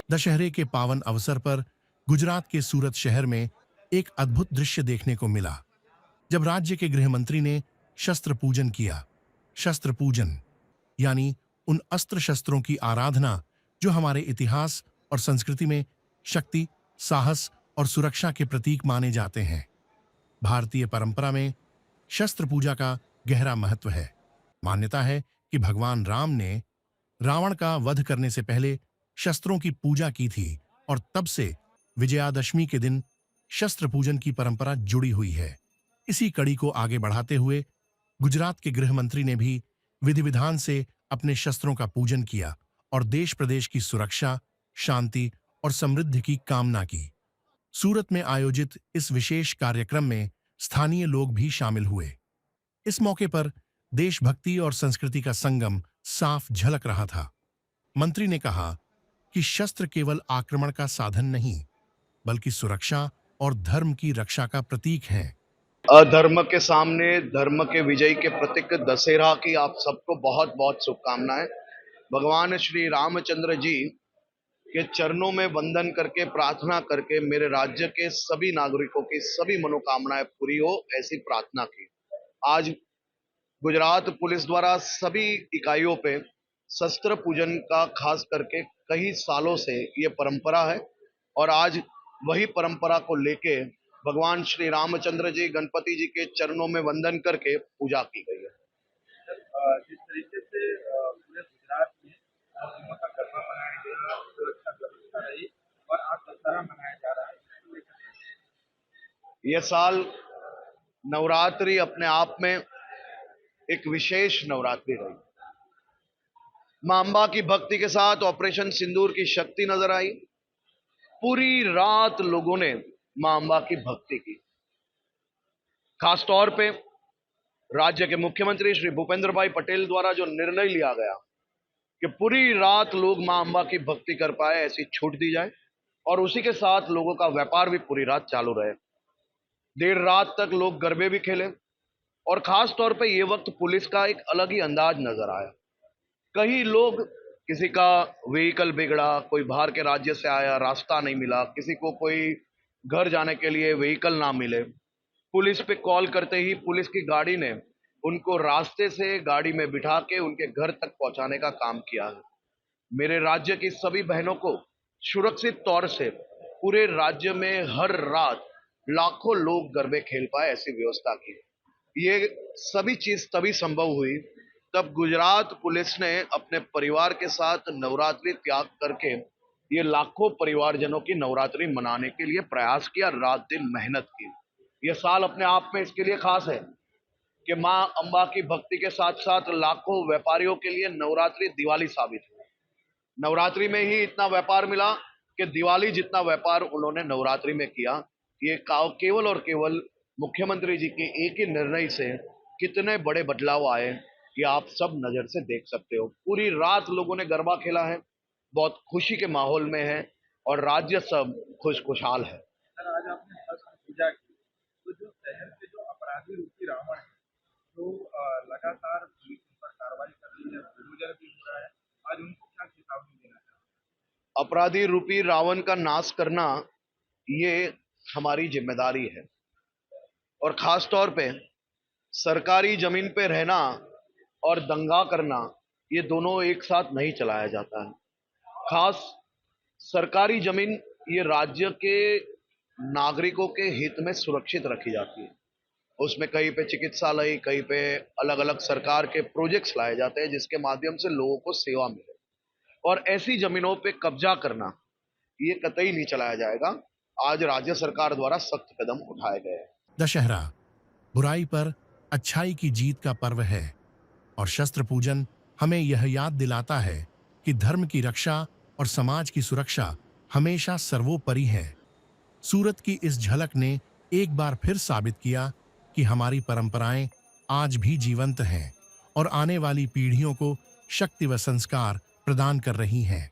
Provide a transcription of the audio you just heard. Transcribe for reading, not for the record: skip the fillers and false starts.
दशहरे के पावन अवसर पर गुजरात के सूरत शहर में एक अद्भुत दृश्य देखने को मिला जब राज्य के गृह मंत्री ने शस्त्र पूजन किया। शस्त्र पूजन यानी उन अस्त्र शस्त्रों की आराधना जो हमारे इतिहास और संस्कृति में शक्ति, साहस और सुरक्षा के प्रतीक माने जाते हैं। भारतीय परंपरा में शस्त्र पूजा का गहरा महत्व है। मान्यता है कि भगवान राम ने रावण का वध करने से पहले शस्त्रों की पूजा की थी और तब से विजयादशमी के दिन शस्त्र पूजन की परंपरा जुड़ी हुई है। इसी कड़ी को आगे बढ़ाते हुए गुजरात के गृह मंत्री ने भी विधि विधान से अपने शस्त्रों का पूजन किया और देश प्रदेश की सुरक्षा, शांति और समृद्धि की कामना की। सूरत में आयोजित इस विशेष कार्यक्रम में स्थानीय लोग भी शामिल हुए। इस मौके पर देशभक्ति और संस्कृति का संगम साफ झलक रहा था। मंत्री ने कहा कि शस्त्र केवल आक्रमण का साधन नहीं, बल्कि सुरक्षा और धर्म की रक्षा का प्रतीक हैं। अधर्म के सामने धर्म के विजय के प्रतीक दशहरा की आप सबको बहुत बहुत शुभकामनाएं। भगवान श्री रामचंद्र जी के चरणों में वंदन करके प्रार्थना करके मेरे राज्य के सभी नागरिकों की सभी मनोकामनाएं पूरी हो, ऐसी प्रार्थना की। आज गुजरात पुलिस द्वारा सभी इकाइयों पे शस्त्र पूजन का खास करके कई सालों से ये परंपरा है और आज वही परंपरा को लेके भगवान श्री रामचंद्र जी गणपति जी के चरणों में वंदन करके पूजा की गई है। जिस तरीके से पूरे गुजरात में मुस्लिमों का गरबा मनाया गया, सुरक्षा व्यवस्था रही और आज दशहरा मनाया जा रहा है। यह साल नवरात्रि अपने आप में एक विशेष नवरात्रि रही। मां अंबा की भक्ति के साथ ऑपरेशन सिंदूर की शक्ति नजर आई। पूरी रात लोगों ने मां अंबा की भक्ति की। खास तौर पे राज्य के मुख्यमंत्री श्री भूपेंद्र भाई पटेल द्वारा जो निर्णय लिया गया कि पूरी रात लोग मां अंबा की भक्ति कर पाए, ऐसी छूट दी जाए और उसी के साथ लोगों का व्यापार भी पूरी रात चालू रहे। देर रात तक लोग गरबे भी खेले और खास तौर पे ये वक्त पुलिस का एक अलग ही अंदाज नजर आया। कई लोग, किसी का व्हीकल बिगड़ा, कोई बाहर के राज्य से आया, रास्ता नहीं मिला, किसी को कोई घर जाने के लिए व्हीकल ना मिले, पुलिस पे कॉल करते ही पुलिस की गाड़ी ने उनको रास्ते से गाड़ी में बिठा के उनके घर तक पहुंचाने का काम किया है। मेरे राज्य की सभी बहनों को सुरक्षित तौर से पूरे राज्य में हर रात लाखों लोग गरबे खेल पाए, ऐसी व्यवस्था की। ये सभी चीज तभी संभव हुई तब गुजरात पुलिस ने अपने परिवार के साथ नवरात्रि त्याग करके ये लाखों परिवारजनों की नवरात्रि मनाने के लिए प्रयास किया, रात दिन मेहनत की। ये साल अपने आप में इसके लिए खास है कि मां अंबा की भक्ति के साथ साथ लाखों व्यापारियों के लिए नवरात्रि दिवाली साबित हुई। नवरात्रि में ही इतना व्यापार मिला कि दिवाली जितना व्यापार उन्होंने नवरात्रि में किया। ये केवल और केवल मुख्यमंत्री जी के एक ही निर्णय से कितने बड़े बदलाव आए, ये आप सब नजर से देख सकते हो। पूरी रात लोगों ने गरबा खेला है, बहुत खुशी के माहौल में है और राज्य सब खुशहाल है। सर, आज आपने शस्त्र पूजा की, तो जो शहर के जो अपराधी रूपी रावण है, जो लगातार पुलिस उन पर कार्रवाई कर रही है, गुजर भी हो रहा है, आज उनको क्या चेतावनी देना चाहते हैं? अपराधी रूपी रावण का नाश करना ये हमारी जिम्मेदारी है और खास तौर पे सरकारी जमीन पे रहना और दंगा करना, ये दोनों एक साथ नहीं चलाया जाता है। खास सरकारी जमीन ये राज्य के नागरिकों के हित में सुरक्षित रखी जाती है। उसमें कहीं पे चिकित्सालय, कहीं पे अलग अलग सरकार के प्रोजेक्ट्स लाए जाते हैं जिसके माध्यम से लोगों को सेवा मिले और ऐसी जमीनों पे कब्जा करना ये कतई नहीं चलाया जाएगा। आज राज्य सरकार द्वारा सख्त कदम उठाए गए हैं। दशहरा बुराई पर अच्छाई की जीत का पर्व है और शस्त्र पूजन हमें यह याद दिलाता है कि धर्म की रक्षा और समाज की सुरक्षा हमेशा सर्वोपरि है। सूरत की इस झलक ने एक बार फिर साबित किया कि हमारी परंपराएं आज भी जीवंत हैं और आने वाली पीढ़ियों को शक्ति व संस्कार प्रदान कर रही हैं।